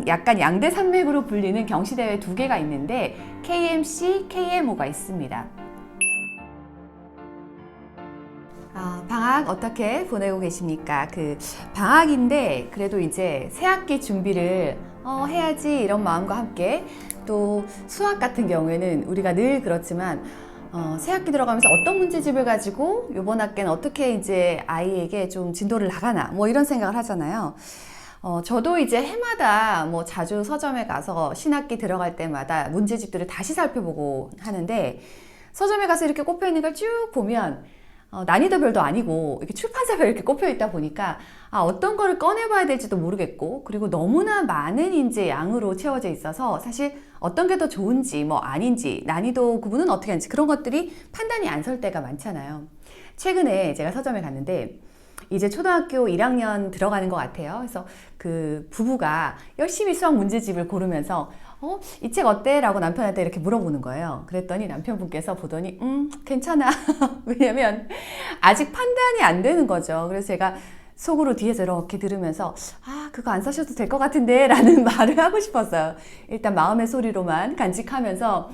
약간 양대 산맥으로 불리는 경시대회 두 개가 있는데 KMC, KMO가 있습니다. 방학 어떻게 보내고 계십니까? 방학인데 그래도 이제 새학기 준비를 해야지 이런 마음과 함께 또 수학 같은 경우에는 우리가 늘 그렇지만 새학기 들어가면서 어떤 문제집을 가지고 이번 학기는 어떻게 이제 아이에게 좀 진도를 나가나 뭐 이런 생각을 하잖아요. 저도 이제 해마다 뭐 자주 서점에 가서 신학기 들어갈 때마다 문제집들을 다시 살펴보고 하는데 서점에 가서 이렇게 꼽혀 있는 걸 쭉 보면 난이도별도 아니고 이렇게 출판사별 이렇게 꼽혀 있다 보니까 어떤 거를 꺼내봐야 될지도 모르겠고 그리고 너무나 많은 이제 양으로 채워져 있어서 사실 어떤 게 더 좋은지 뭐 아닌지 난이도 구분은 어떻게 하는지 그런 것들이 판단이 안 설 때가 많잖아요. 최근에 제가 서점에 갔는데 이제 초등학교 1학년 들어가는 것 같아요. 그래서 그 부부가 열심히 수학 문제집을 고르면서 이 책 어때? 라고 남편한테 이렇게 물어보는 거예요. 그랬더니 남편분께서 보더니 괜찮아. 왜냐면 아직 판단이 안 되는 거죠. 그래서 제가 속으로 뒤에서 이렇게 들으면서 그거 안 사셔도 될 것 같은데 라는 말을 하고 싶었어요. 일단 마음의 소리로만 간직하면서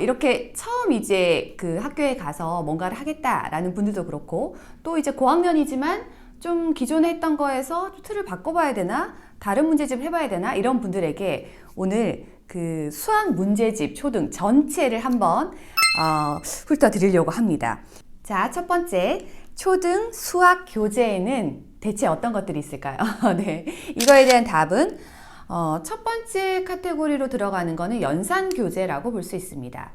이렇게 처음 이제 그 학교에 가서 뭔가를 하겠다라는 분들도 그렇고 또 이제 고학년이지만 좀 기존에 했던 거에서 틀을 바꿔봐야 되나? 다른 문제집을 해봐야 되나? 이런 분들에게 오늘 그 수학 문제집 초등 전체를 한번 훑어드리려고 합니다. 자, 첫 번째 초등 수학 교재에는 대체 어떤 것들이 있을까요? 네, 이거에 대한 답은 첫 번째 카테고리로 들어가는 거는 연산교재라고 볼 수 있습니다.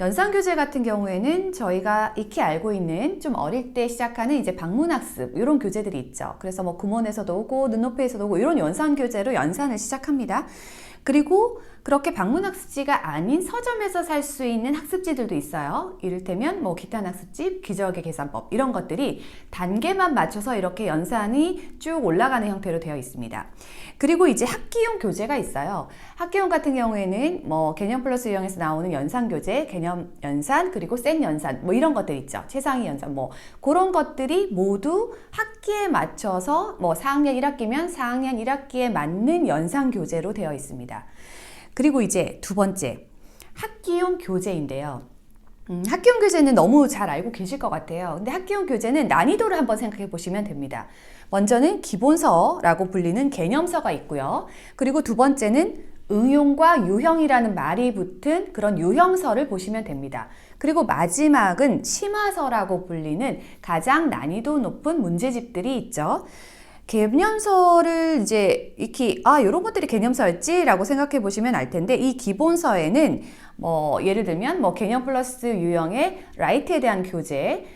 연산교재 같은 경우에는 저희가 익히 알고 있는 좀 어릴 때 시작하는 이제 방문학습 이런 교재들이 있죠. 그래서 뭐 구몬에서도 오고 눈높이에서도 오고 이런 연산교재로 연산을 시작합니다. 그리고 그렇게 방문학습지가 아닌 서점에서 살 수 있는 학습지들도 있어요. 이를테면 뭐 기타 학습집, 기적의 계산법 이런 것들이 단계만 맞춰서 이렇게 연산이 쭉 올라가는 형태로 되어 있습니다. 그리고 이제 학기용 교재가 있어요. 학기용 같은 경우에는 뭐 개념 플러스 유형에서 나오는 연산 교재, 개념 연산, 그리고 센 연산 뭐 이런 것들 있죠. 최상위 연산 뭐 그런 것들이 모두 학기에 맞춰서 뭐 4학년 1학기면 4학년 1학기에 맞는 연산 교재로 되어 있습니다. 그리고 이제 두 번째, 학기용 교재인데요. 학기용 교재는 너무 잘 알고 계실 것 같아요. 근데 학기용 교재는 난이도를 한번 생각해 보시면 됩니다. 먼저는 기본서라고 불리는 개념서가 있고요. 그리고 두 번째는 응용과 유형이라는 말이 붙은 그런 유형서를 보시면 됩니다. 그리고 마지막은 심화서라고 불리는 가장 난이도 높은 문제집들이 있죠. 개념서를 이제 익히 이런 것들이 개념서였지 라고 생각해 보시면 알 텐데 이 기본서에는 뭐 예를 들면 뭐 개념 플러스 유형의 라이트에 대한 교재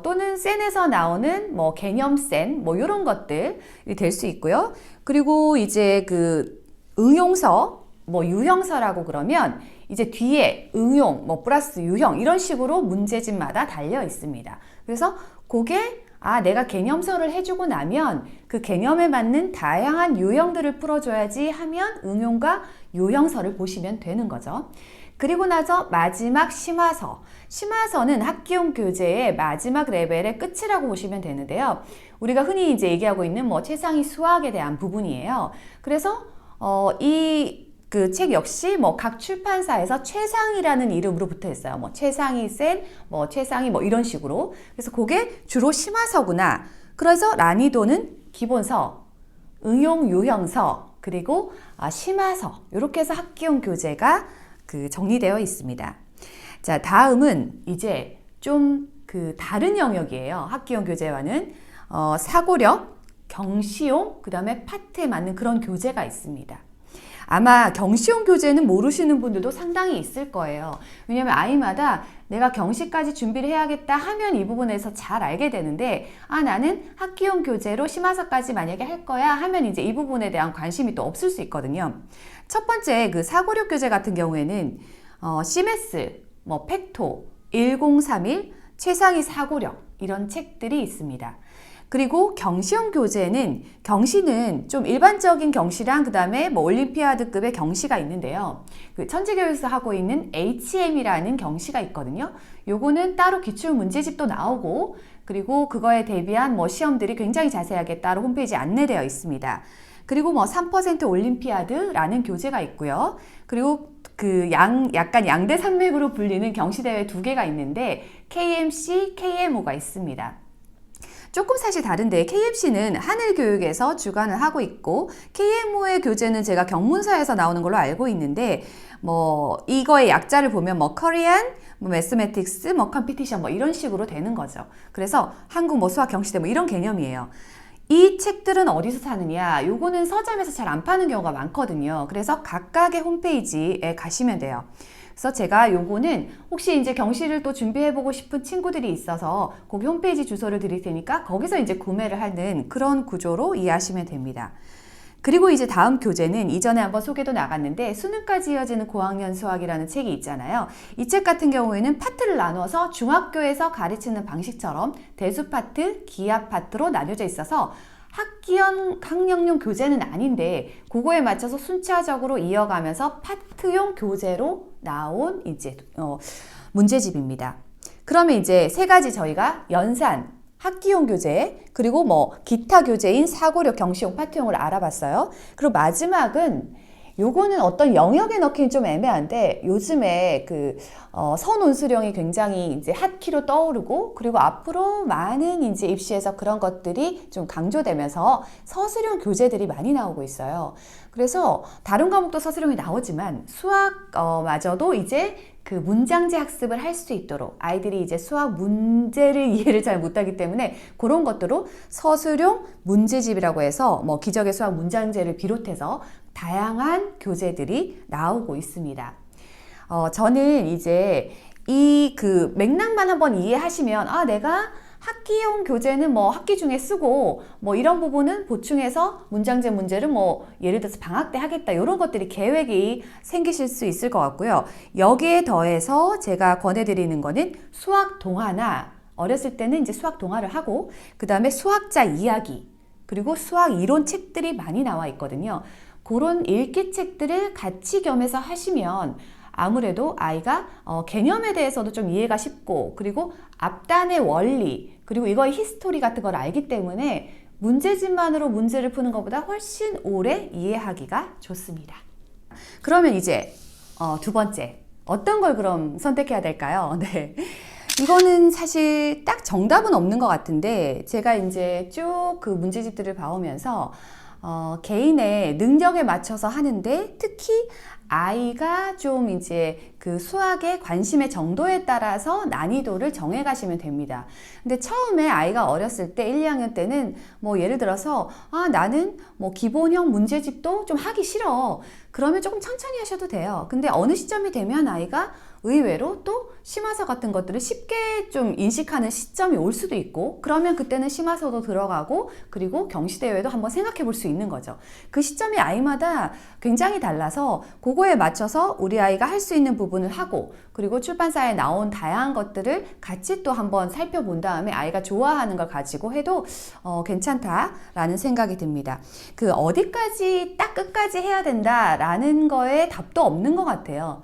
또는 센에서 나오는 뭐 개념센 뭐 이런 것들이 될 수 있고요. 그리고 이제 그 응용서 뭐 유형서라고 그러면 이제 뒤에 응용 뭐 플러스 유형 이런 식으로 문제집마다 달려 있습니다. 그래서 그게 내가 개념서를 해주고 나면 그 개념에 맞는 다양한 유형들을 풀어줘야지 하면 응용과 유형서를 보시면 되는 거죠. 그리고 나서 마지막 심화서. 심화서는 학기용 교재의 마지막 레벨의 끝이라고 보시면 되는데요. 우리가 흔히 이제 얘기하고 있는 뭐 최상위 수학에 대한 부분이에요. 그래서 이 그 책 역시 뭐 각 출판사에서 최상위라는 이름으로 붙어 있어요. 뭐 최상위 센, 뭐 최상위 뭐 이런 식으로. 그래서 그게 주로 심화서구나. 그래서 난이도는 기본서, 응용 유형서, 그리고 심화서. 이렇게 해서 학기용 교재가 정리되어 있습니다. 자, 다음은 이제 좀 다른 영역이에요. 학기용 교재와는 사고력, 경시용, 그 다음에 파트에 맞는 그런 교재가 있습니다. 아마 경시용 교재는 모르시는 분들도 상당히 있을 거예요. 왜냐하면 아이마다 내가 경시까지 준비를 해야겠다 하면 이 부분에서 잘 알게 되는데 나는 학기용 교재로 심화서까지 만약에 할 거야 하면 이제 이 부분에 대한 관심이 또 없을 수 있거든요. 첫 번째 그 사고력 교재 같은 경우에는 CMS, 뭐 팩토, 1031, 최상위 사고력 이런 책들이 있습니다. 그리고 경시용 교재는 경시는 좀 일반적인 경시랑 그 다음에 뭐 올림피아드급의 경시가 있는데요. 그 천재교육에서 하고 있는 HM이라는 경시가 있거든요. 요거는 따로 기출 문제집도 나오고 그리고 그거에 대비한 뭐 시험들이 굉장히 자세하게 따로 홈페이지에 안내되어 있습니다. 그리고 뭐 3% 올림피아드라는 교재가 있고요. 그리고 약간 양대 산맥으로 불리는 경시대회 2개가 있는데 KMC, KMO가 있습니다. 조금 사실 다른데 KMC는 하늘교육에서 주관을 하고 있고 KMO의 교재는 제가 경문서에서 나오는 걸로 알고 있는데 뭐 이거의 약자를 보면 뭐 Korean, 뭐 Mathematics, 뭐 Competition 뭐 이런 식으로 되는 거죠. 그래서 한국 뭐 수학 경시대 뭐 이런 개념이에요. 이 책들은 어디서 사느냐? 요거는 서점에서 잘 안 파는 경우가 많거든요. 그래서 각각의 홈페이지에 가시면 돼요. 그래서 제가 요거는 혹시 이제 경시를 또 준비해보고 싶은 친구들이 있어서 거기 홈페이지 주소를 드릴 테니까 거기서 이제 구매를 하는 그런 구조로 이해하시면 됩니다. 그리고 이제 다음 교재는 이전에 한번 소개도 나갔는데 수능까지 이어지는 고학년 수학이라는 책이 있잖아요. 이 책 같은 경우에는 파트를 나눠서 중학교에서 가르치는 방식처럼 대수 파트, 기하 파트로 나뉘어져 있어서 학년용 교재는 아닌데 그거에 맞춰서 순차적으로 이어가면서 파트용 교재로 나온 이제 문제집입니다. 그러면 이제 3가지 저희가 연산, 학기용 교재, 그리고 뭐 기타 교재인 사고력 경시용 파트용을 알아봤어요. 그리고 마지막은 요거는 어떤 영역에 넣기는 좀 애매한데 요즘에 선운수령이 굉장히 이제 핫키로 떠오르고 그리고 앞으로 많은 이제 입시에서 그런 것들이 좀 강조되면서 서술형 교재들이 많이 나오고 있어요. 그래서 다른 과목도 서술형이 나오지만 수학마저도 이제 문장제 학습을 할 수 있도록 아이들이 이제 수학 문제를 이해를 잘 못하기 때문에 그런 것들로 서술형 문제집이라고 해서 뭐 기적의 수학 문장제를 비롯해서 다양한 교재들이 나오고 있습니다. 저는 이제 이 맥락만 한번 이해하시면 내가 학기용 교재는 뭐 학기 중에 쓰고 뭐 이런 부분은 보충해서 문장제 문제를 뭐 예를 들어서 방학 때 하겠다 이런 것들이 계획이 생기실 수 있을 것 같고요. 여기에 더해서 제가 권해드리는 거는 수학 동화나 어렸을 때는 이제 수학 동화를 하고 그 다음에 수학자 이야기 그리고 수학 이론 책들이 많이 나와 있거든요. 그런 읽기 책들을 같이 겸해서 하시면 아무래도 아이가 개념에 대해서도 좀 이해가 쉽고 그리고 앞단의 원리 그리고 이거의 히스토리 같은 걸 알기 때문에 문제집만으로 문제를 푸는 것보다 훨씬 오래 이해하기가 좋습니다. 그러면 이제 2번째 어떤 걸 그럼 선택해야 될까요? 네. 이거는 사실 딱 정답은 없는 것 같은데 제가 이제 쭉 문제집들을 봐오면서 개인의 능력에 맞춰서 하는데 특히 아이가 좀 이제 수학의 관심의 정도에 따라서 난이도를 정해 가시면 됩니다. 근데 처음에 아이가 어렸을 때 1, 2학년 때는 뭐 예를 들어서 나는 뭐 기본형 문제집도 좀 하기 싫어. 그러면 조금 천천히 하셔도 돼요. 근데 어느 시점이 되면 아이가 의외로 또 심화서 같은 것들을 쉽게 좀 인식하는 시점이 올 수도 있고 그러면 그때는 심화서도 들어가고 그리고 경시대회도 한번 생각해 볼 수 있는 거죠. 그 시점이 아이마다 굉장히 달라서 그거에 맞춰서 우리 아이가 할 수 있는 부분을 하고 그리고 출판사에 나온 다양한 것들을 같이 또 한번 살펴본 다음에 아이가 좋아하는 걸 가지고 해도 괜찮다라는 생각이 듭니다. 어디까지 딱 끝까지 해야 된다라는 거에 답도 없는 것 같아요.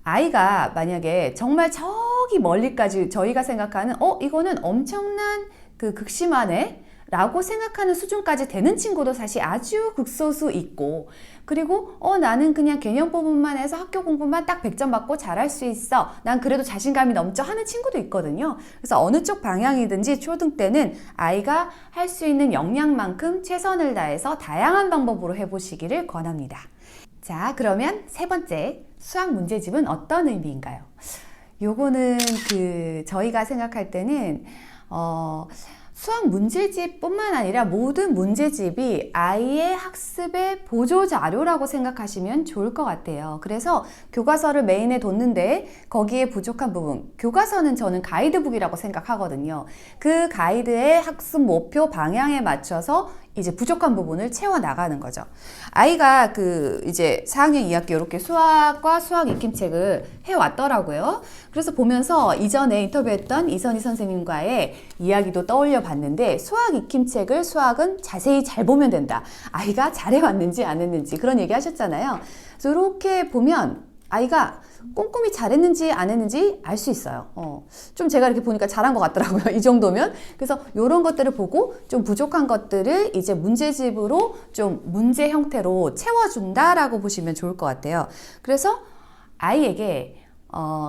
아이가 만약에 정말 저기 멀리까지 저희가 생각하는 이거는 엄청난 극심하네 라고 생각하는 수준까지 되는 친구도 사실 아주 극소수 있고 그리고 나는 그냥 개념 부분만 해서 학교 공부만 딱 100점 받고 잘할 수 있어 난 그래도 자신감이 넘쳐 하는 친구도 있거든요. 그래서 어느 쪽 방향이든지 초등 때는 아이가 할 수 있는 역량만큼 최선을 다해서 다양한 방법으로 해보시기를 권합니다. 자, 그러면 3번째 수학 문제집은 어떤 의미인가요? 요거는 저희가 생각할 때는 수학 문제집뿐만 아니라 모든 문제집이 아이의 학습의 보조 자료라고 생각하시면 좋을 것 같아요. 그래서 교과서를 메인에 뒀는데 거기에 부족한 부분, 교과서는 저는 가이드북이라고 생각하거든요. 그 가이드의 학습 목표 방향에 맞춰서 이제 부족한 부분을 채워 나가는 거죠. 아이가 이제 4학년 2학기 이렇게 수학과 수학 익힘책을 해왔더라고요. 그래서 보면서 이전에 인터뷰했던 이선희 선생님과의 이야기도 떠올려 봤는데 수학 익힘책을 수학은 자세히 잘 보면 된다. 아이가 잘해왔는지 안 했는지 그런 얘기 하셨잖아요. 그래서 이렇게 보면 아이가 꼼꼼히 잘했는지 안 했는지 알 수 있어요. 좀 제가 이렇게 보니까 잘한 것 같더라고요. 이 정도면. 그래서 이런 것들을 보고 좀 부족한 것들을 이제 문제집으로 좀 문제 형태로 채워준다라고 보시면 좋을 것 같아요. 그래서 아이에게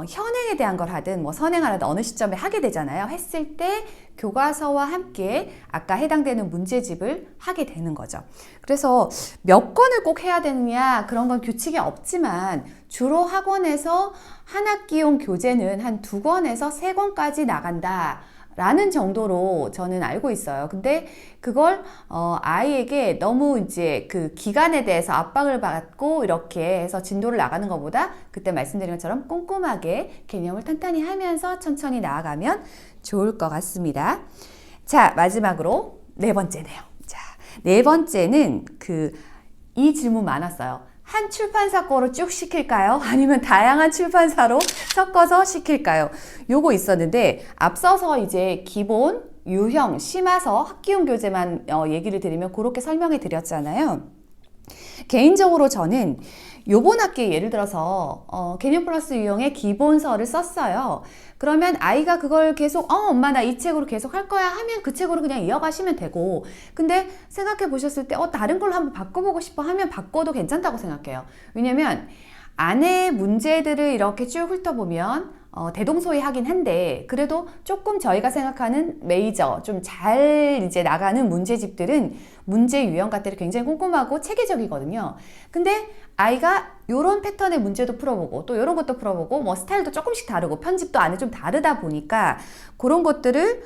현행에 대한 걸 하든 뭐 선행을 하든 어느 시점에 하게 되잖아요. 했을 때 교과서와 함께 아까 해당되는 문제집을 하게 되는 거죠. 그래서 몇 권을 꼭 해야 되느냐 그런 건 규칙이 없지만 주로 학원에서 한 학기용 교재는 한 2권에서 3권까지 나간다 라는 정도로 저는 알고 있어요. 근데 그걸 아이에게 너무 이제 그 기간에 대해서 압박을 받고 이렇게 해서 진도를 나가는 것보다 그때 말씀드린 것처럼 꼼꼼하게 개념을 탄탄히 하면서 천천히 나아가면 좋을 것 같습니다. 자, 마지막으로 4번째네요. 자, 4번째는 이 질문 많았어요. 한 출판사 거로 쭉 시킬까요? 아니면 다양한 출판사로 섞어서 시킬까요? 요거 있었는데 앞서서 이제 기본, 유형, 심화서, 학기용 교재만 얘기를 드리면 그렇게 설명해 드렸잖아요. 개인적으로 저는 요번 학기에 예를 들어서 개념 플러스 유형의 기본서를 썼어요. 그러면 아이가 그걸 계속 엄마 나 이 책으로 계속 할 거야 하면 그 책으로 그냥 이어가시면 되고, 근데 생각해 보셨을 때 다른 걸로 한번 바꿔보고 싶어 하면 바꿔도 괜찮다고 생각해요. 왜냐면 안에 문제들을 이렇게 쭉 훑어보면 대동소이하긴 한데 그래도 조금 저희가 생각하는 메이저 좀 잘 이제 나가는 문제집들은 문제 유형 같은 게 굉장히 꼼꼼하고 체계적이거든요. 근데 아이가 요런 패턴의 문제도 풀어보고 또 요런 것도 풀어보고 뭐 스타일도 조금씩 다르고 편집도 안에 좀 다르다 보니까 그런 것들을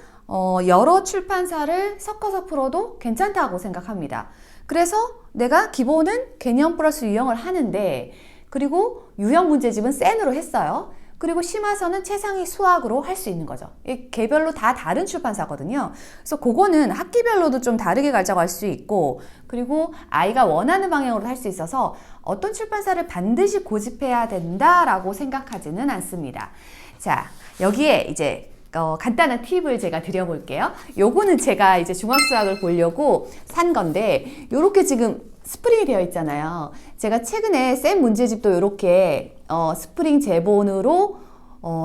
여러 출판사를 섞어서 풀어도 괜찮다고 생각합니다. 그래서 내가 기본은 개념 플러스 유형을 하는데 그리고 유형 문제집은 센으로 했어요. 그리고 심화서는 최상위 수학으로 할 수 있는 거죠. 개별로 다 다른 출판사거든요. 그래서 그거는 학기별로도 좀 다르게 가져갈 수 있고, 그리고 아이가 원하는 방향으로 할 수 있어서 어떤 출판사를 반드시 고집해야 된다라고 생각하지는 않습니다. 자, 여기에 이제 간단한 팁을 제가 드려볼게요. 요거는 제가 이제 중학수학을 보려고 산 건데, 요렇게 지금 스프링이 되어 있잖아요. 제가 최근에 쌤 문제집도 이렇게 스프링 제본으로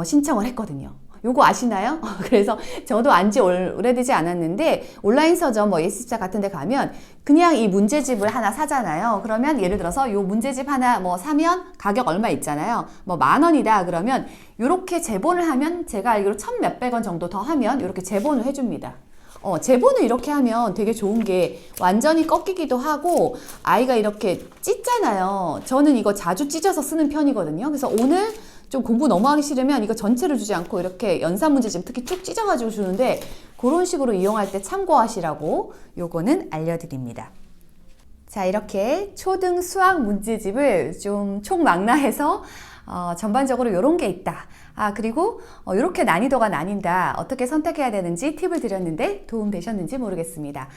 신청을 했거든요. 요거 아시나요? 그래서 저도 안지 오래되지 않았는데 온라인 서점 예습자 같은 데 가면 그냥 이 문제집을 하나 사잖아요. 그러면 예를 들어서 요 문제집 하나 사면 가격 얼마 있잖아요. 10,000원이다 그러면 요렇게 제본을 하면 제가 알기로 1,000몇백 원 정도 더 하면 요렇게 제본을 해줍니다. 제본을 이렇게 하면 되게 좋은 게 완전히 꺾이기도 하고 아이가 이렇게 찢잖아요. 저는 이거 자주 찢어서 쓰는 편이거든요. 그래서 오늘 좀 공부 너무 하기 싫으면 이거 전체를 주지 않고 이렇게 연산 문제집 특히 쭉 찢어가지고 주는데 그런 식으로 이용할 때 참고하시라고 요거는 알려드립니다. 자, 이렇게 초등 수학 문제집을 좀 총망라해서 전반적으로 이런 게 있다. 그리고 이렇게 난이도가 나뉜다. 어떻게 선택해야 되는지 팁을 드렸는데 도움 되셨는지 모르겠습니다.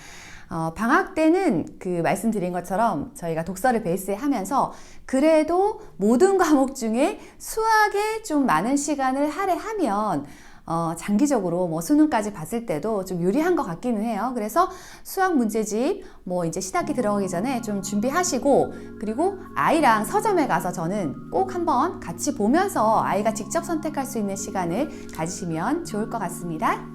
방학 때는 말씀드린 것처럼 저희가 독서를 베이스에 하면서 그래도 모든 과목 중에 수학에 좀 많은 시간을 할애하면 장기적으로 수능까지 봤을 때도 좀 유리한 것 같기는 해요. 그래서 수학 문제집 이제 신학기 들어가기 전에 좀 준비하시고, 그리고 아이랑 서점에 가서 저는 꼭 한번 같이 보면서 아이가 직접 선택할 수 있는 시간을 가지시면 좋을 것 같습니다.